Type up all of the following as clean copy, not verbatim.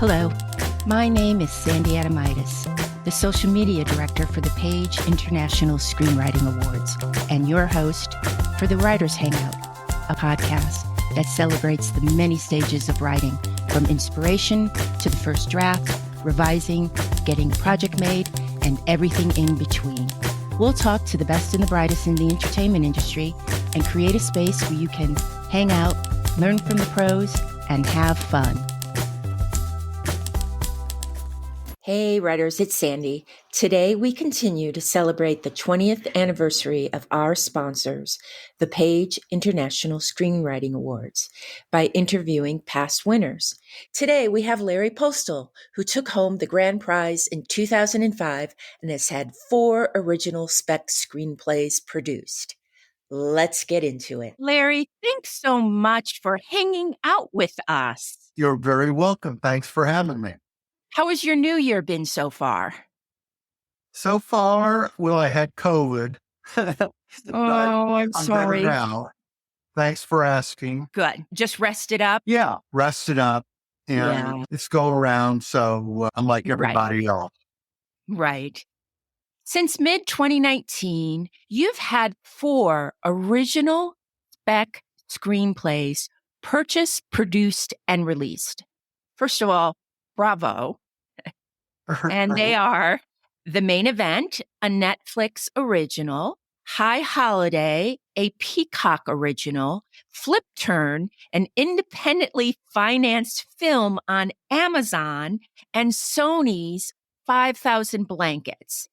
Hello, my name is Sandy Adamitis, the social media director for the Page International Screenwriting Awards, and your host for the Writers Hangout, a podcast that celebrates the many stages of writing, from inspiration to the first draft, revising, getting a project made, and everything in between. We'll talk to the best and the brightest in the entertainment industry and create a space where you can hang out, learn from the pros, and have fun. Hey writers, it's Sandy. Today we continue to celebrate the 20th anniversary of our sponsors, the Page International Screenwriting Awards, by interviewing past winners. Today we have Larry Postel, who took home the grand prize in 2005 and has had 4 original spec screenplays produced. Let's get into it. Larry, thanks so much for hanging out with us. You're very welcome. Thanks for having me. How has your new year been so far? So far, well, I had COVID. Oh, I'm sorry. Better now. Thanks for asking. Good. Just rested up? Yeah, rested up. And it's going around, so I'm like everybody else. Right. Since mid-2019, you've had 4 original spec screenplays purchased, produced, and released. First of all, bravo. And they are The Main Event, a Netflix original, High Holiday, a Peacock original, Flip Turn, an independently financed film on Amazon, and Sony's 5,000 Blankets.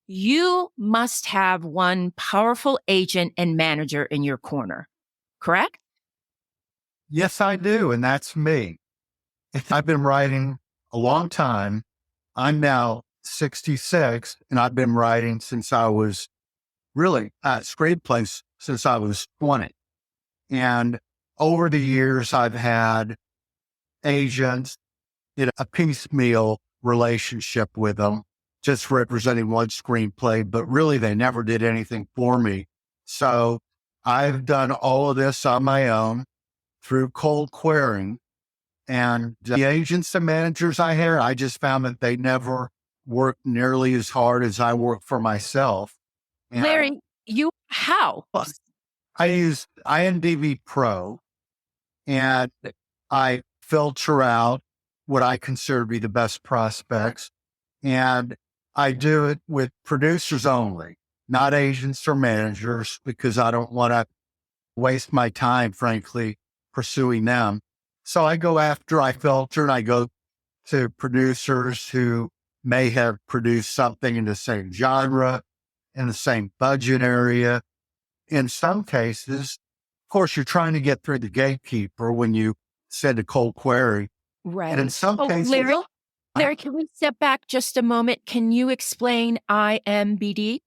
You must have one powerful agent and manager in your corner, correct? Yes, I do, and that's me. I've been writing a long time. I'm now 66, and I've been writing since I was screenplays since I was 20. And over the years, I've had agents, a piecemeal relationship with them, just representing one screenplay, but really they never did anything for me. So I've done all of this on my own through cold querying. And the agents and managers I had, I just found that they never worked nearly as hard as I worked for myself. And Larry, how? I use IMDb Pro, and I filter out what I consider to be the best prospects. And I do it with producers only, not agents or managers, because I don't want to waste my time, frankly, pursuing them. So I filter, and I go to producers who may have produced something in the same genre, in the same budget area. In some cases, of course, you're trying to get through the gatekeeper when you send a cold query. Right. And in some cases... Larry, can we step back just a moment? Can you explain IMBD?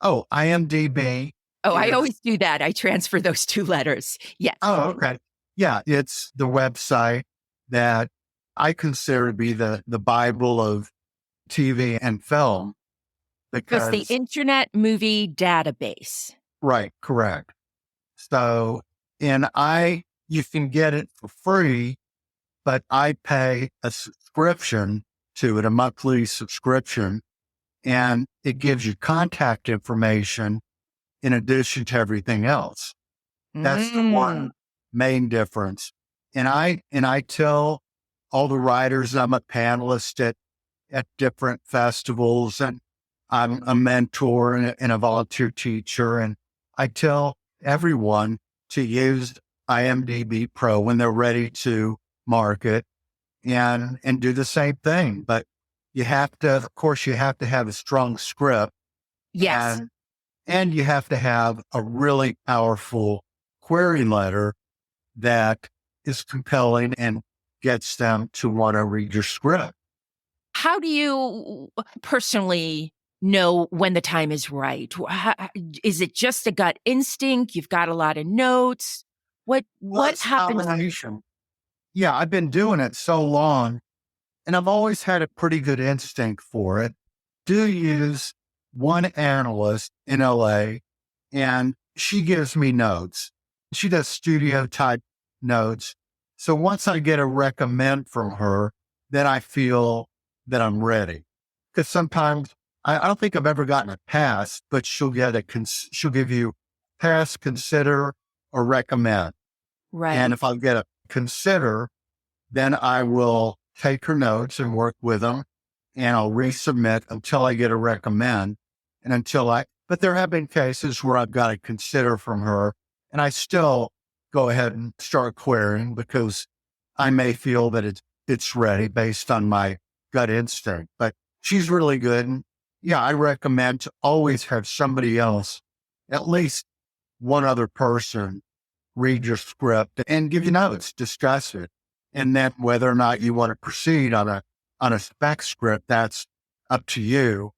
Oh, IMDb. Oh, I always do that. I transfer those 2 letters. Yes. Oh, okay. Yeah, it's the website that I consider to be the Bible of TV and film. Because it's the Internet Movie Database. Right, correct. So, you can get it for free, but I pay a subscription to it, a monthly subscription, and it gives you contact information in addition to everything else. That's the one main difference. And I tell all the writers I'm a panelist at different festivals, and I'm a mentor and a volunteer teacher. And I tell everyone to use IMDb Pro when they're ready to market and do the same thing. But you have to have a strong script. Yes. And you have to have a really powerful query letter that is compelling and gets them to want to read your script. How do you personally know when the time is right? Is it just a gut instinct? You've got a lot of notes. What happens? Combination. Yeah, I've been doing it so long, and I've always had a pretty good instinct for it. Do use one analyst in LA, and she gives me notes. She does studio type notes. So once I get a recommend from her, then I feel that I'm ready. Because sometimes I don't think I've ever gotten a pass, but she'll give you pass, consider, or recommend. And Right. if I get a consider, then I will take her notes and work with them, and I'll resubmit until I get a recommend, and but there have been cases where I've got a consider from her, and I still go ahead and start querying because I may feel that it's ready based on my gut instinct. But she's really good. And yeah, I recommend to always have somebody else, at least one other person, read your script and give you notes, discuss it. And then whether or not you want to proceed on a spec script, that's up to you.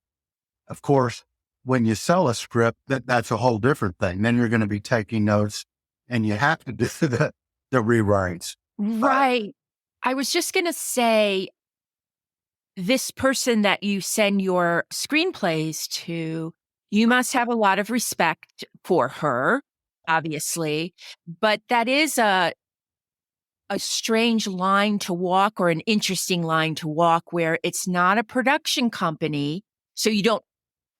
Of course, when you sell a script, that's a whole different thing. Then you're going to be taking notes and you have to do the rewrites. But Right. I was just going to say, this person that you send your screenplays to, you must have a lot of respect for her, obviously, but that is a strange line to walk, or an interesting line to walk, where it's not a production company, so you don't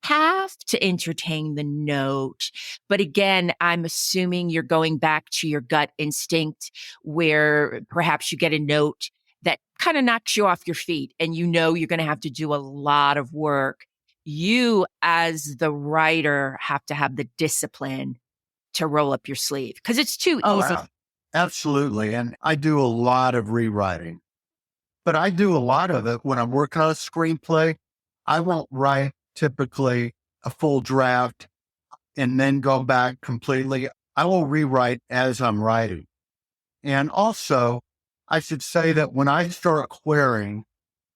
have to entertain the note. But again, I'm assuming you're going back to your gut instinct, where perhaps you get a note that kind of knocks you off your feet and you know you're going to have to do a lot of work. You, as the writer, have to have the discipline to roll up your sleeve because it's too oh, easy. absolutely. And I do a lot of rewriting, but I do a lot of it when I'm working on a screenplay. I won't write typically a full draft and then go back completely. I will rewrite as I'm writing. And also, I should say that when I start querying,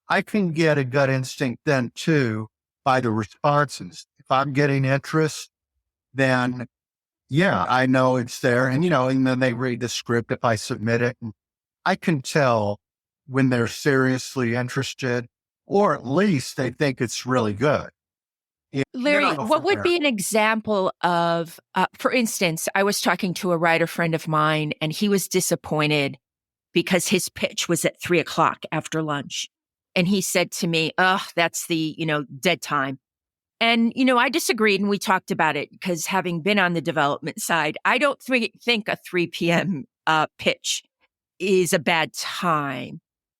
I can get a gut instinct then too by the responses. If I'm getting interest, then yeah, I know it's there. And, and then they read the script if I submit it. And I can tell when they're seriously interested, or at least they think it's really good. Larry, what From would there. be an example of, for instance, I was talking to a writer friend of mine and he was disappointed because his pitch was at 3:00 after lunch. And he said to me, oh, that's the, dead time. And, I disagreed and we talked about it because having been on the development side, I don't think a 3 p.m. Pitch is a bad time.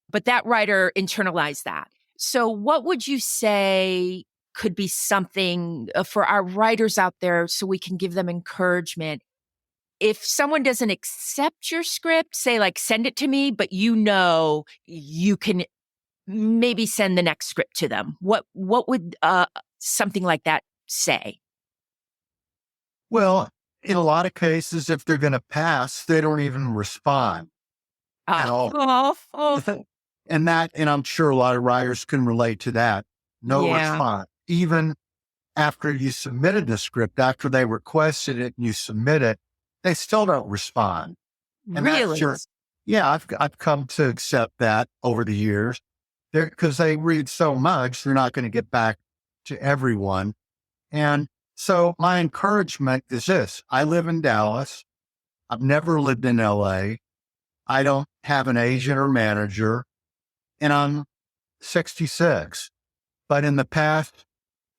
But that writer internalized that. So, what would you say could be something for our writers out there so we can give them encouragement? If someone doesn't accept your script, say, like, send it to me, but you can maybe send the next script to them. What would something like that say? Well, in a lot of cases, if they're going to pass, they don't even respond at all. Oh, And I'm sure a lot of writers can relate to that. No yeah, response. Even after you submitted the script, after they requested it and you submit it, they still don't respond. And that's really. yeah, I've come to accept that over the years. Because they read so much, they're not going to get back to everyone. And so my encouragement is this: I live in Dallas. I've never lived in LA. I don't have an agent or manager, and I'm 66. But in the past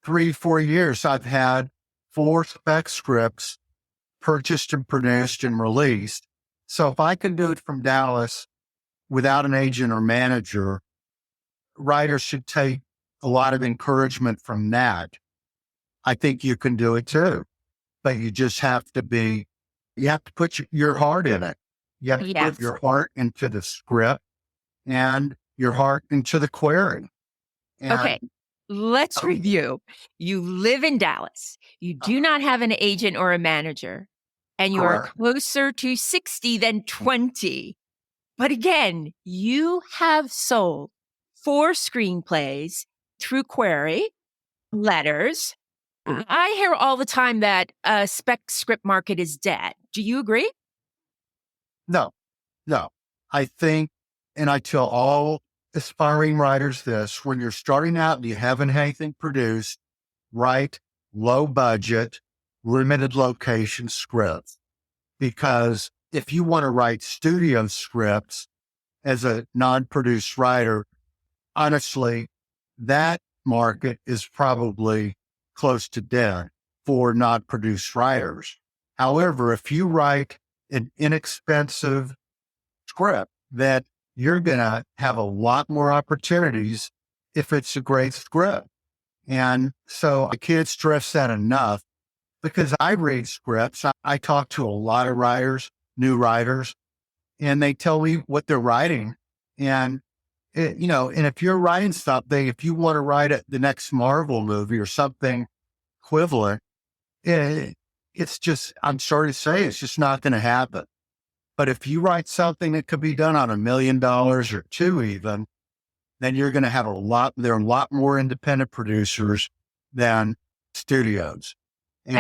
3-4 years, I've had 4 spec scripts purchased and produced and released. So if I can do it from Dallas without an agent or manager, writers should take a lot of encouragement from that. I think you can do it too, but you just you have to put your heart in it. You have to put Yes. your heart into the script and your heart into the query. Okay. And Let's review. You live in Dallas. You do not have an agent or a manager, and you are correct. closer to 60 than 20. But again, you have sold 4 screenplays through query, letters. I hear all the time that a spec script market is dead. Do you agree? No, no. I think, and I tell all aspiring writers this: when you're starting out and you haven't anything produced, write low budget, limited location scripts. Because if you want to write studio scripts as a non-produced writer, honestly, that market is probably close to dead for not produced writers. However, if you write an inexpensive script, that you're going to have a lot more opportunities if it's a great script. And so I can't stress that enough because I read scripts. I talk to a lot of writers, new writers, and they tell me what they're writing. And, and if you're writing something, if you want to write the next Marvel movie or something equivalent, it's just, I'm sorry to say, it's just not going to happen. But if you write something that could be done on $1 million or two even, then you're going to have there are a lot more independent producers than studios. And,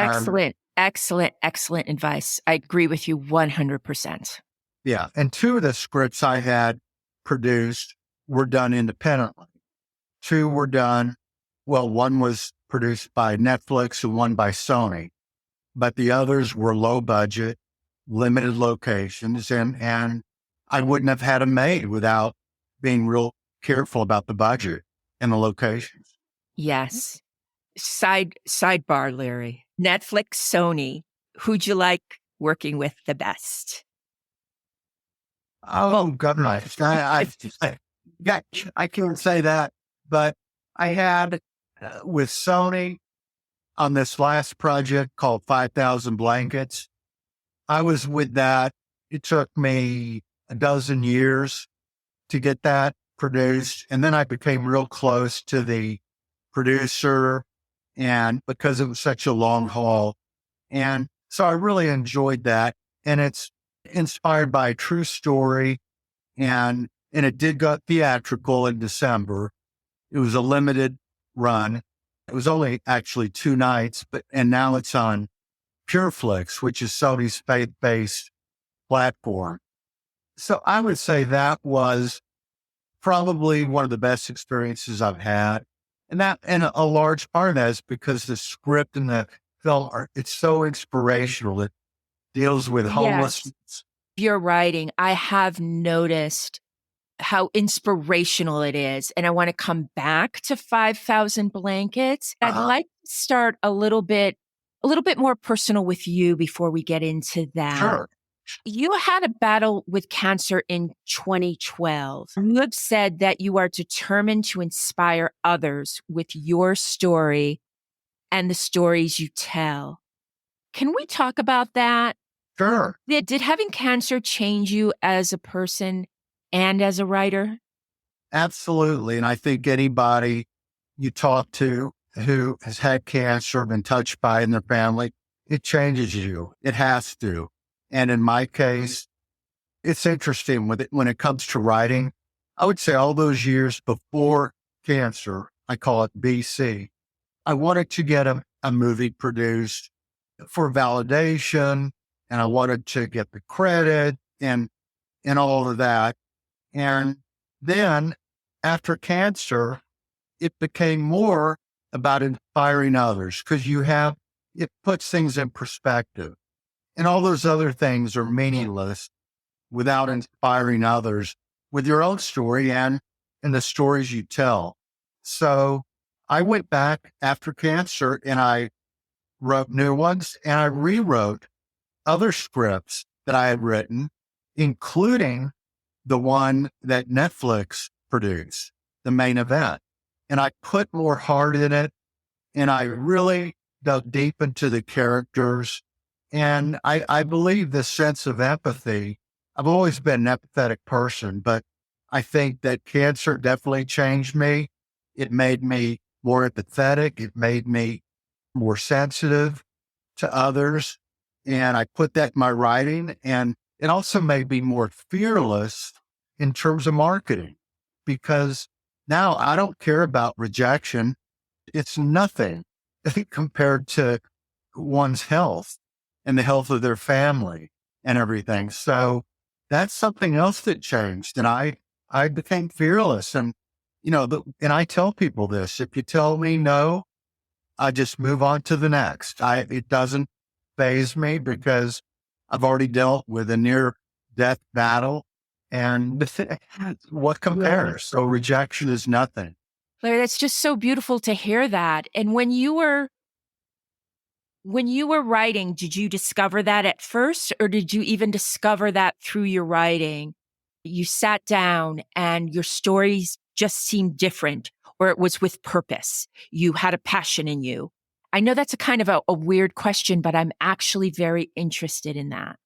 excellent advice. I agree with you 100%. Yeah. And two of the scripts I had produced were done independently. Two were done, well, one was produced by Netflix and one by Sony, but the others were low budget, limited locations, and I wouldn't have had them made without being real careful about the budget and the locations. Yes. Sidebar, Larry. Netflix, Sony, who'd you like working with the best? Oh, goodness. I can't say that, but I had with Sony on this last project called 5,000 Blankets. I was with that. It took me a dozen years to get that produced. And then I became real close to the producer, and because it was such a long haul. And so I really enjoyed that. And it's inspired by a true story. And it did go theatrical in December. It was a limited run. It was only actually 2 nights, and now it's on PureFlix, which is Sony's faith-based platform. So I would say that was probably one of the best experiences I've had. And a large part of that is because the script and the film it's so inspirational. It deals with homelessness. Yes. Your writing, I have noticed how inspirational it is. And I want to come back to 5,000 Blankets. I'd like to start a little bit more personal with you before we get into that. Sure. You had a battle with cancer in 2012. You have said that you are determined to inspire others with your story and the stories you tell. Can we talk about that? Sure. Did having cancer change you as a person and as a writer? Absolutely. And I think anybody you talk to who has had cancer, been touched by it in their family, it changes you. It has to. And in my case, it's interesting when it comes to writing. I would say all those years before cancer, I call it BC, I wanted to get a movie produced for validation, and I wanted to get the credit and all of that. And then after cancer, it became more about inspiring others because it puts things in perspective. And all those other things are meaningless without inspiring others with your own story and the stories you tell. So I went back after cancer and I wrote new ones, and I rewrote other scripts that I had written, including the one that Netflix produced, The Main Event. And I put more heart in it, and I really dug deep into the characters. And I believe this sense of empathy. I've always been an empathetic person, but I think that cancer definitely changed me. It made me more empathetic. It made me more sensitive to others. And I put that in my writing. And it also made me more fearless in terms of marketing, because now I don't care about rejection. It's nothing compared to one's health and the health of their family and everything. So that's something else that changed. And I became fearless. And, and I tell people this: if you tell me no, I just move on to the next. It doesn't faze me because I've already dealt with a near death battle. And what compares? So rejection is nothing. Larry, that's just so beautiful to hear that. And when you were writing, did you discover that at first, or did you even discover that through your writing? You sat down and your stories just seemed different, or it was with purpose. You had a passion in you. I know that's a kind of a weird question, but I'm actually very interested in that.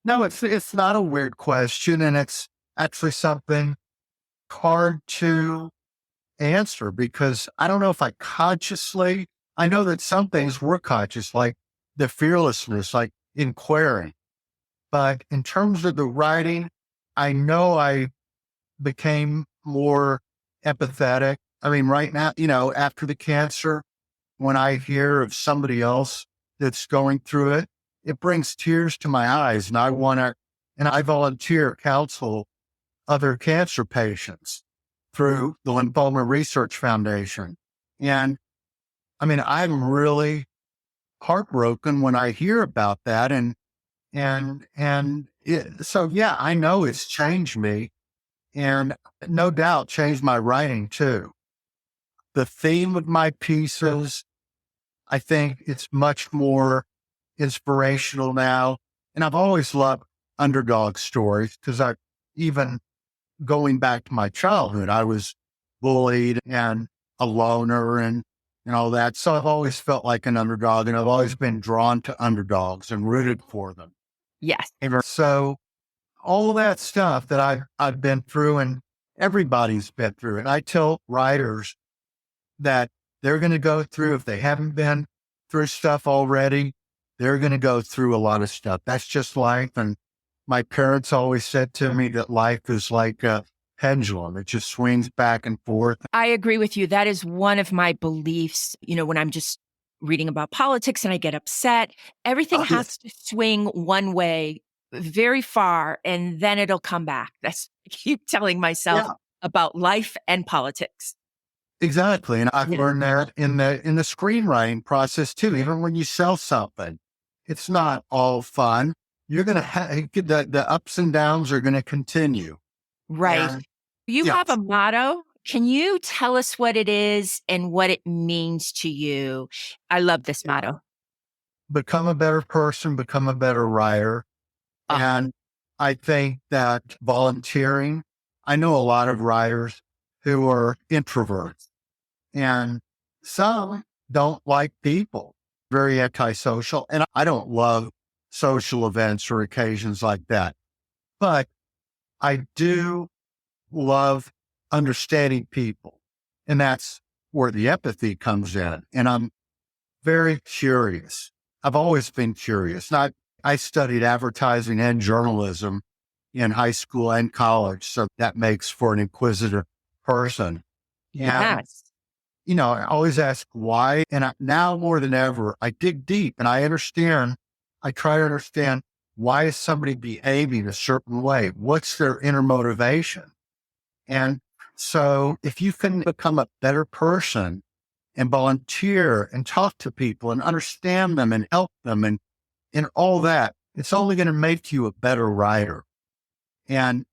No, it's not a weird question, and it's actually something hard to answer because I don't know if I know that some things were conscious, like the fearlessness, like inquiring. But in terms of the writing, I know I became more empathetic. I mean, right now, after the cancer, when I hear of somebody else that's going through it, it brings tears to my eyes. And I volunteer counsel other cancer patients through the Lymphoma Research Foundation. And I mean, I'm really heartbroken when I hear about that. So yeah, I know it's changed me and no doubt changed my writing too. The theme of my pieces, I think it's much more inspirational now. And I've always loved underdog stories because even going back to my childhood, I was bullied and a loner and all that. So I've always felt like an underdog and I've always been drawn to underdogs and rooted for them. Yes. And so all of that stuff that I've been through and everybody's been through. And I tell writers that they're going to go through, if they haven't been through stuff already, they're going to go through a lot of stuff. That's just life. And my parents always said to me that life is like a pendulum. It just swings back and forth. I agree with you. That is one of my beliefs. When I'm just reading about politics and I get upset, everything has to swing one way very far and then it'll come back. That's I keep telling myself about life and politics. Exactly. And I've learned that in the screenwriting process too. Even when you sell something, it's not all fun. You're going to have the ups and downs are going to continue. Right. And, You have a motto. Can you tell us what it is and what it means to you? I love this motto. Become a better person, become a better writer. And I think that volunteering, I know a lot of writers who are introverts and some don't like people, very antisocial. And I don't love social events or occasions like that. But I do love understanding people. And that's where the empathy comes in. And I'm very curious. I've always been curious. I studied advertising and journalism in high school and college. So that makes for an inquisitive person. Yes. And, I always ask why. And now more than ever, I dig deep and I try to understand why is somebody behaving a certain way? What's their inner motivation? And so if you can become a better person and volunteer and talk to people and understand them and help them and all that, it's only going to make you a better writer. And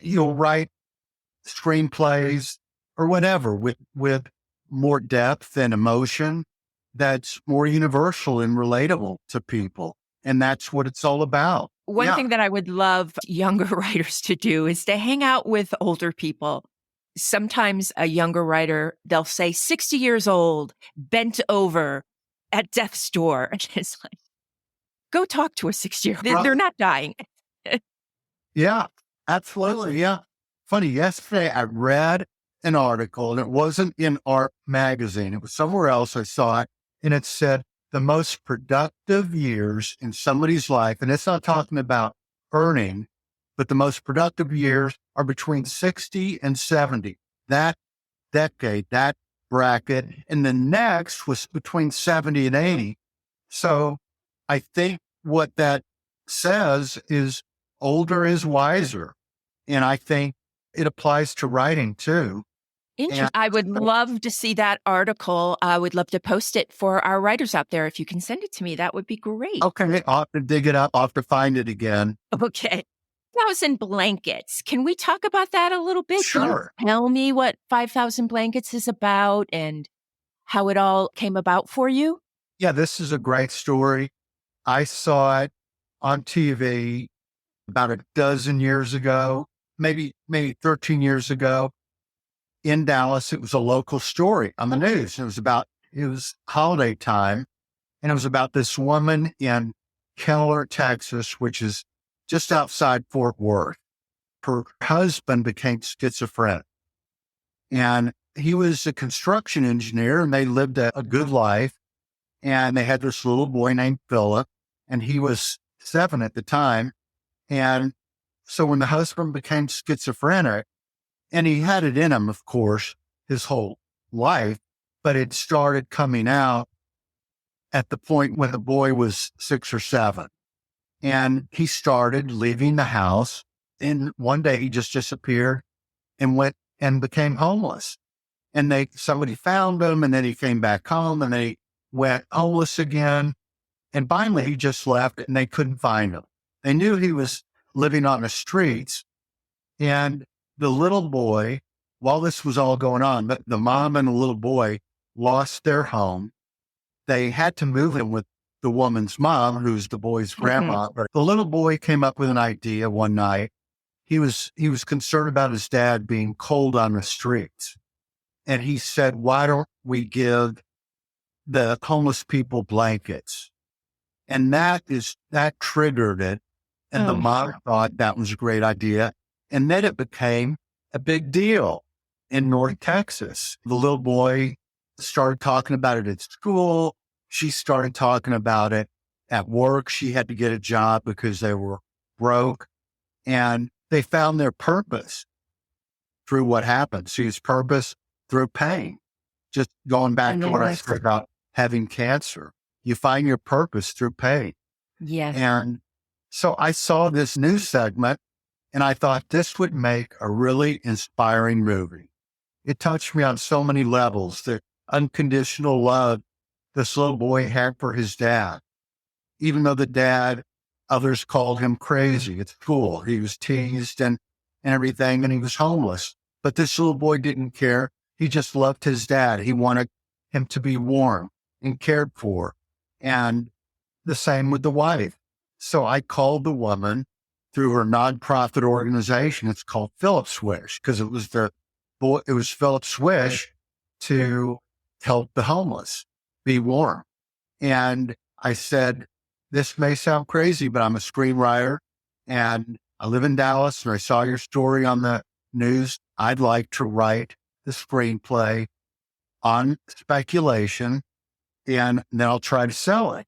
you'll write screenplays or whatever with more depth and emotion that's more universal and relatable to people. And that's what it's all about. One thing that I would love younger writers to do is to hang out with older people. Sometimes a younger writer, they'll say 60 years old, bent over at death's door. And it's like, go talk to a 60-year-old. They're not dying. Yeah, absolutely. Yeah. Funny, yesterday I read an article and it wasn't in Art Magazine. It was somewhere else. I saw it and it said the most productive years in somebody's life. And it's not talking about earning, but the most productive years are between 60 and 70. That decade, that bracket. And the next was between 70 and 80. So I think what that says is older is wiser. And I think it applies to writing too. I would love to see that article. I would love to post it for our writers out there. If you can send it to me, that would be great. Okay. I'll have to dig it up. I'll have to find it again. Okay. 5,000 blankets. Can we talk about that a little bit? Can you Sure. tell me what 5,000 blankets is about and how it all came about for you? Yeah, this is a great story. I saw it on TV about a dozen years ago, maybe 13 years ago in Dallas. It was a local story on the news. It was holiday time, and it was about this woman in Keller, Texas, which is just outside Fort Worth. Her husband became schizophrenic, and he was a construction engineer, and they lived a good life. And they had this little boy named Philip, and he was 7 at the time. And so when the husband became schizophrenic, and he had it in him, of course, his whole life, but it started coming out at the point when the boy was 6 or 7. And he started leaving the house. And one day he just disappeared and went and became homeless. And somebody found him, and then he came back home, and they went homeless again. And finally he just left, and they couldn't find him. They knew he was living on the streets. And the little boy, while this was all going on, the mom and the little boy lost their home. They had to move him with the woman's mom, who's the boy's grandma. But the little boy came up with an idea one night. He was concerned about his dad being cold on the streets. And he said, why don't we give the homeless people blankets? And that triggered it. And the mom thought that was a great idea. And then it became a big deal in North Texas. The little boy started talking about it at school. She started talking about it at work. She had to get a job because they were broke. And they found their purpose through what happened. See, his purpose through pain. Just going back to what I said about having cancer. You find your purpose through pain. Yes. And so I saw this news segment, and I thought this would make a really inspiring movie. It touched me on so many levels. The unconditional love this little boy had for his dad. Even though the dad, others called him crazy at school. He was teased and everything, and he was homeless. But this little boy didn't care. He just loved his dad. He wanted him to be warm and cared for. And the same with the wife. So I called the woman through her nonprofit organization. It's called Philip's Wish, because it was Philip's wish to help the homeless be warm. And I said, this may sound crazy, but I'm a screenwriter and I live in Dallas, and I saw your story on the news. I'd like to write the screenplay on speculation, and then I'll try to sell it.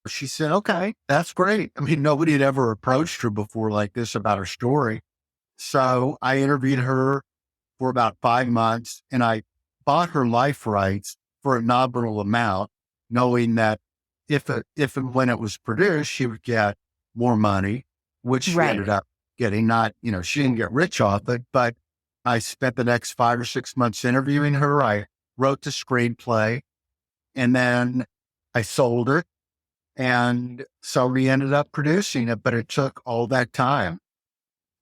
She said, okay, that's great. I mean, nobody had ever approached her before like this about her story. So I interviewed her for about 5 months, and I bought her life rights for a nominal amount, knowing that if and when it was produced, she would get more money, which she ended up getting. Not, she didn't get rich off it, but I spent the next 5 or 6 months interviewing her. I wrote the screenplay, and then I sold it. And so we ended up producing it, but it took all that time.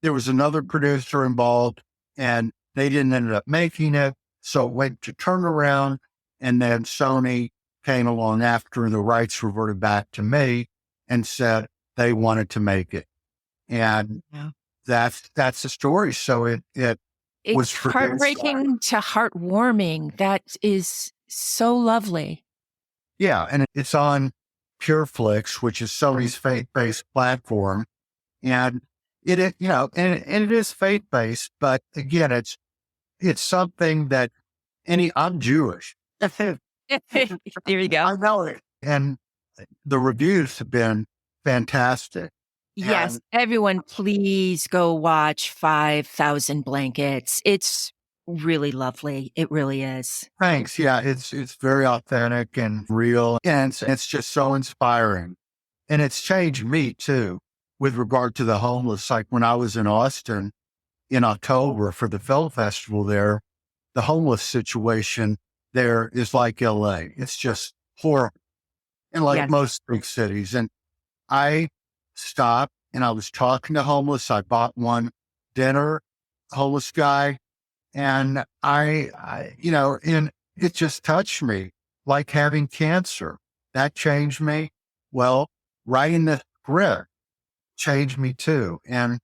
There was another producer involved, and they didn't end up making it. So it went to turnaround, and then Sony came along after the rights reverted back to me and said they wanted to make it. And that's the story. So it was heartbreaking to heartwarming. That is so lovely. Yeah. And it's on PureFlix, which is Sony's faith-based platform. And it is faith-based, but again, it's something that I'm Jewish. There you go. I know it. And the reviews have been fantastic. Yes. Everyone, please go watch 5,000 Blankets. It's really lovely. It really is. Thanks. Yeah, it's very authentic and real. And it's just so inspiring. And it's changed me too with regard to the homeless. Like when I was in Austin in October for the film festival there, the homeless situation there is like LA. It's just horrible. And like most big cities. And I stopped and I was talking to homeless. I bought one dinner, homeless guy, and and it just touched me like having cancer. That changed me. Well, writing the script changed me too. And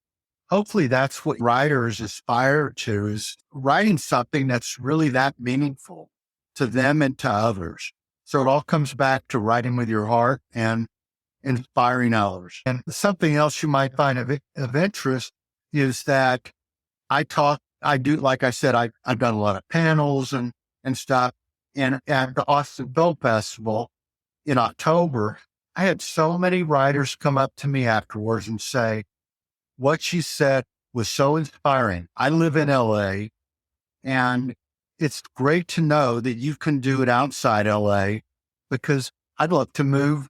hopefully that's what writers aspire to, is writing something that's really that meaningful to them and to others. So it all comes back to writing with your heart and inspiring others. And something else you might find of interest is that I do, like I said, I've done a lot of panels and stuff. And at the Austin Film Festival in October, I had so many writers come up to me afterwards and say, what you said was so inspiring. I live in LA, and it's great to know that you can do it outside LA, because I'd love to move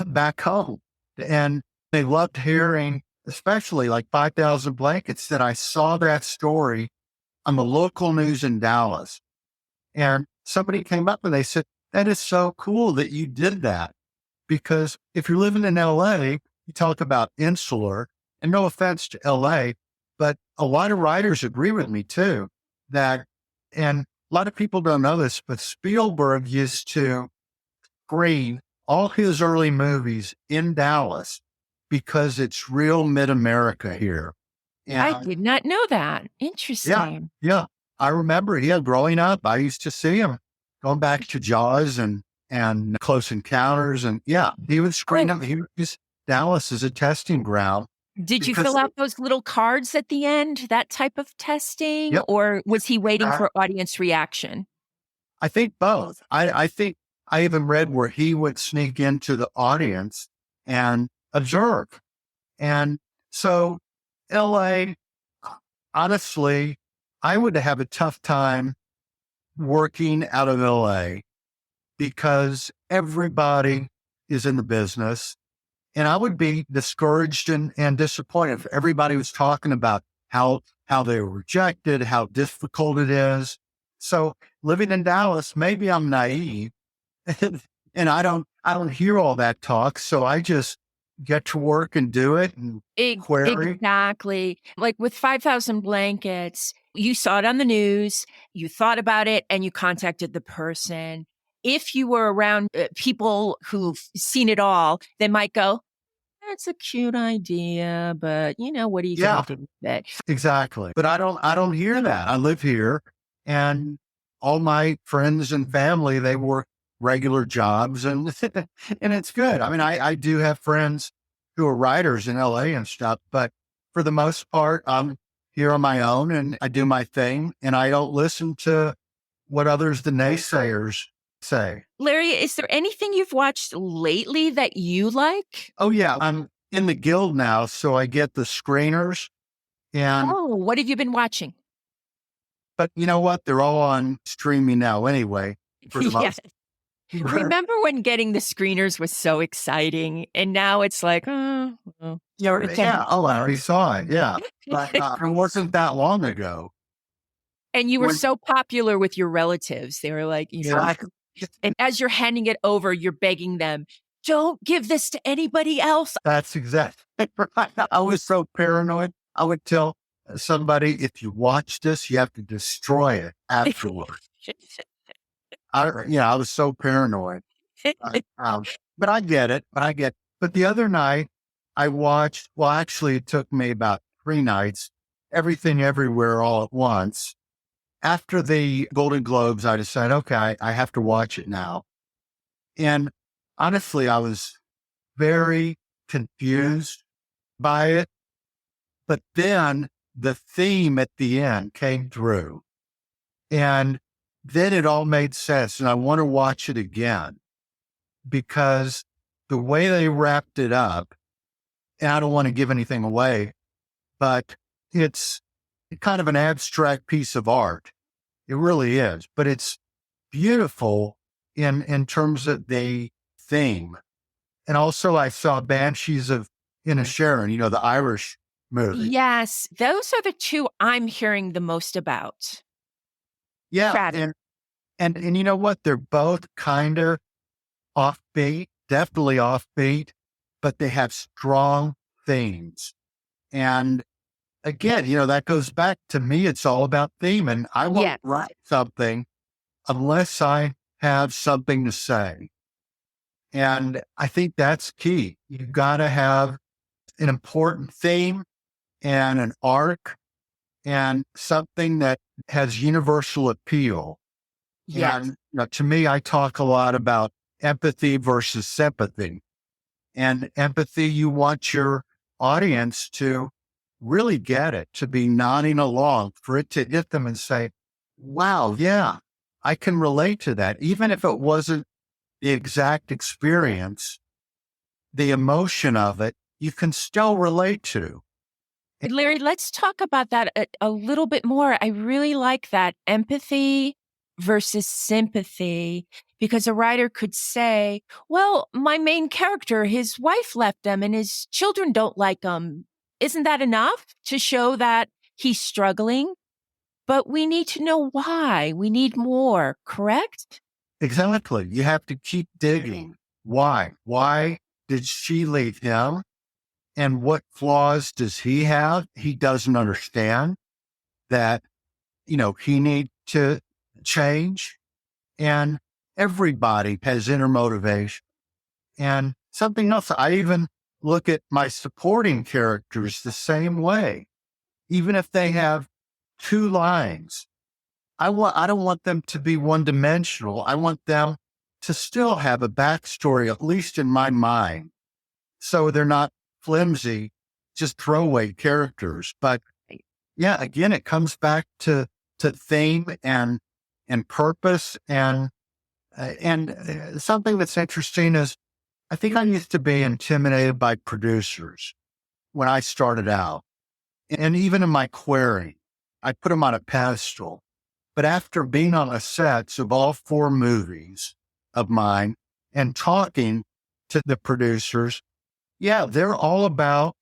back home. And they loved hearing, especially like 5,000 Blankets, that I saw that story on the local news in Dallas. And somebody came up and they said, that is so cool that you did that. Because if you're living in LA, you talk about insular, and no offense to LA, but a lot of writers agree with me too, that, and a lot of people don't know this, but Spielberg used to screen all his early movies in Dallas because it's real mid-America here. And I did not know that. yeah, Interesting. yeah. I remember, growing up, I used to see him going back to Jaws and Close Encounters. And yeah, he would screen Oh, them. He would use Dallas as a testing ground did you because, fill out those little cards at the end, that type of testing, yep. or was he waiting uh, for audience reaction? I think both. I think I even read where he would sneak into the audience and observe. And so LA, honestly, I would have a tough time working out of LA because everybody is in the business. And I would be discouraged and disappointed if everybody was talking about how they were rejected, how difficult it is. So living in Dallas, maybe I'm naive and I don't hear all that talk. So I just get to work and do it and query. Exactly. Like with 5,000 Blankets, you saw it on the news, you thought about it, and you contacted the person. If you were around people who've seen it all, they might go, that's a cute idea, but what are you going Yeah, to do with it? exactly. But I don't hear that. I live here, and all my friends and family, they work regular jobs, and and it's good. I mean, I do have friends who are writers in LA and stuff, but for the most part, I'm here on my own and I do my thing, and I don't listen to what others, the naysayers, say. Larry, is there anything you've watched lately that you like? Oh yeah, I'm in the guild now, so I get the screeners, and Oh, what have you been watching? but you know what? They're all on streaming now anyway, for the Yes. most. Remember when getting the screeners was so exciting, and now it's like, oh, well, it's Yeah. Oh, I already saw it. Yeah. But it wasn't that long ago and you were when, so popular with your relatives. They were like, exactly. and as you're handing it over, you're begging them, don't give this to anybody else. That's exactly right. I was so paranoid. I would tell somebody, if you watch this, you have to destroy it afterward. I was so paranoid. But I get it. But the other night I watched, well, actually it took me about 3 nights, Everything Everywhere All at Once. After the Golden Globes, I decided, okay, I have to watch it now. And honestly, I was very confused by it. But then the theme at the end came through, and then it all made sense. And I want to watch it again because the way they wrapped it up, and I don't want to give anything away, but it's kind of an abstract piece of art. It really is, but it's beautiful in terms of the theme. And also I saw Banshees of Inisherin, the Irish movie. Yes, those are the two I'm hearing the most about. Yeah. Tragic. And you know what? They're both kind of offbeat, definitely offbeat, but they have strong themes. And again, that goes back to me. It's all about theme. And I won't Yes. write something unless I have something to say. And I think that's key. You've got to have an important theme and an arc and something that has universal appeal. Yes. And to me, I talk a lot about empathy versus sympathy. And empathy, you want your audience to really get it, to be nodding along, for it to hit them and say, wow, yeah, I can relate to that. Even if it wasn't the exact experience, the emotion of it, you can still relate to. Larry, let's talk about that a little bit more. I really like that empathy versus sympathy, because a writer could say, well, my main character, his wife left him and his children don't like him. Isn't that enough to show that he's struggling? But we need to know why. We need more, correct? Exactly. You have to keep digging. Why? Why did she leave him? And what flaws does he have? He doesn't understand that, he needs to change. And everybody has inner motivation. And something else, I even look at my supporting characters the same way. Even if they have two lines, I don't want them to be one dimensional. I want them to still have a backstory, at least in my mind. So they're not flimsy, just throwaway characters. But yeah, again, it comes back to theme and purpose. And something that's interesting is I think I used to be intimidated by producers when I started out. And even in my query, I put them on a pedestal. But after being on the sets of all 4 movies of mine and talking to the producers, yeah, they're all about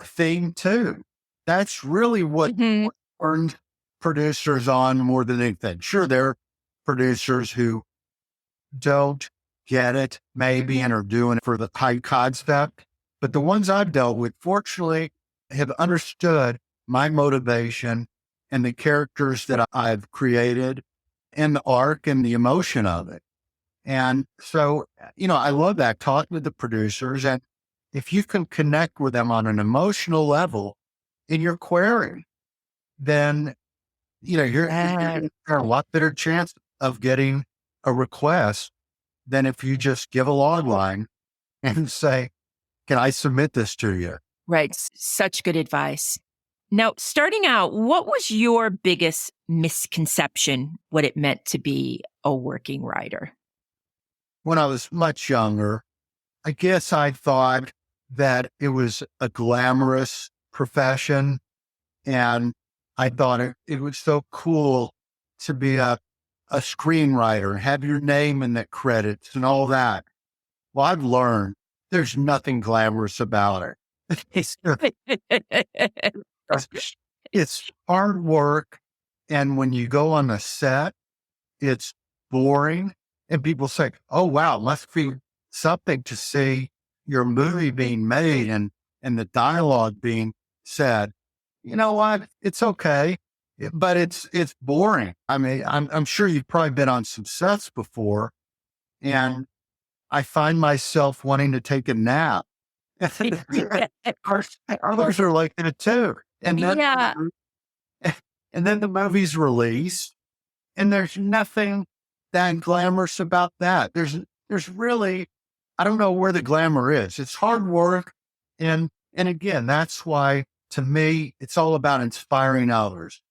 theme too. That's really what turned producers on more than anything. Sure, there are producers who don't get it maybe and are doing it for the high concept. But the ones I've dealt with, fortunately, have understood my motivation and the characters that I've created and the arc and the emotion of it. And so, I love that, talking with the producers. And if you can connect with them on an emotional level in your query, then, you're a lot better chance of getting a request than if you just give a log line and say, can I submit this to you? Right. Such good advice. Now, starting out, what was your biggest misconception, what it meant to be a working writer? When I was much younger, I guess I thought that it was a glamorous profession. And I thought it was so cool to be a screenwriter, have your name in the credits and all that. Well, I've learned there's nothing glamorous about it. It's hard work. And when you go on the set, it's boring. And people say, oh, wow, must be something to see your movie being made and the dialogue being said. You know what? It's okay, but it's boring. I mean, I'm sure you've probably been on some sets before, and I find myself wanting to take a nap. Others are like that too. And then, Yeah. and then the movie's released, and there's nothing that glamorous about that. There's really, I don't know where the glamour is. It's hard work, and again, that's why to me it's all about inspiring others.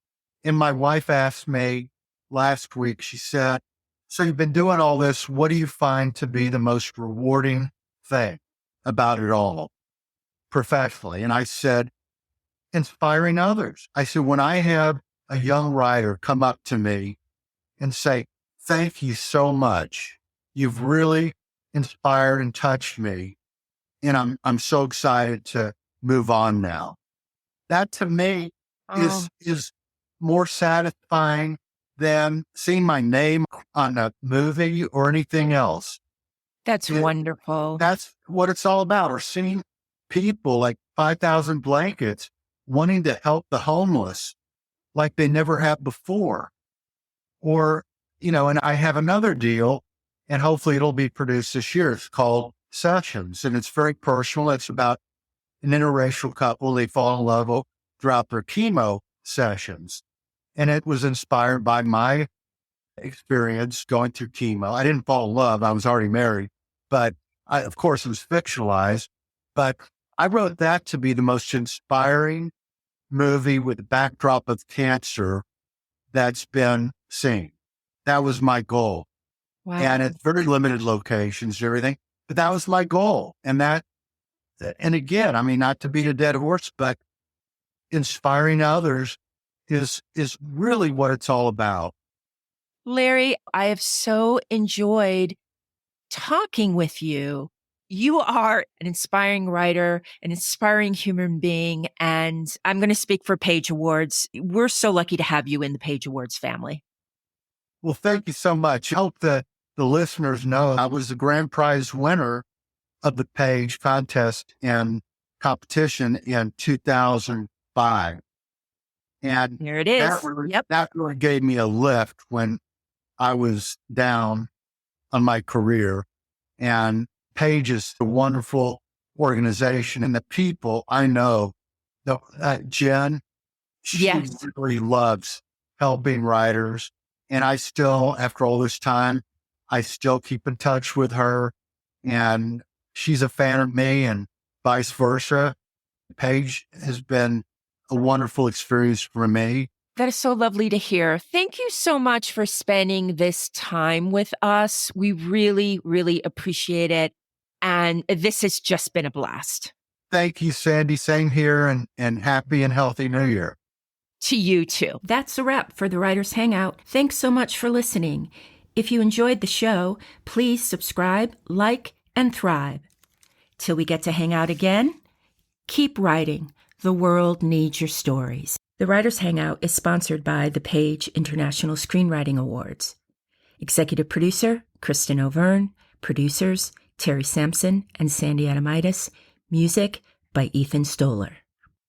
And my wife asked me last week. She said, "So you've been doing all this. What do you find to be the most rewarding thing about it all, professionally?" And I said, inspiring others. I said, when I have a young writer come up to me and say, thank you so much. You've really inspired and touched me. And I'm so excited to move on now. That to me is more satisfying than seeing my name on a movie or anything else. That's wonderful. That's what it's all about. Or seeing people like 5,000 blankets, wanting to help the homeless like they never have before. Or, and I have another deal, and hopefully it'll be produced this year. It's called Sessions, and it's very personal. It's about an interracial couple. They fall in love throughout their chemo sessions. And it was inspired by my experience going through chemo. I didn't fall in love. I was already married, but of course, it was fictionalized. But I wrote that to be the most inspiring movie with the backdrop of cancer that's been seen. That was my goal. Wow. And it's very limited locations and everything, but that was my goal. And again, I mean, not to beat a dead horse, but inspiring others is really what it's all about. Larry, I have so enjoyed talking with you. You are an inspiring writer, an inspiring human being, and I'm going to speak for Page Awards. We're so lucky to have you in the Page Awards family. Well, thank you so much. I hope that the listeners know I was the grand prize winner of the Page contest and competition in 2005. And there it is. That really gave me a lift when I was down on my career. And Page is a wonderful organization, and the people I know, Jen, she really loves helping writers. And I still, after all this time, I still keep in touch with her, and she's a fan of me, and vice versa. Page has been a wonderful experience for me. That is so lovely to hear. Thank you so much for spending this time with us. We really, really appreciate it. And this has just been a blast. Thank you, Sandy. Same here, and happy and healthy New Year. To you too. That's a wrap for the Writers Hangout. Thanks so much for listening. If you enjoyed the show, please subscribe, like, and thrive. Till we get to hang out again, keep writing. The world needs your stories. The Writers Hangout is sponsored by the Page International Screenwriting Awards. Executive producer, Kristen O'Verne. Producers, Terry Sampson and Sandy Adamitis. Music by Ethan Stoller.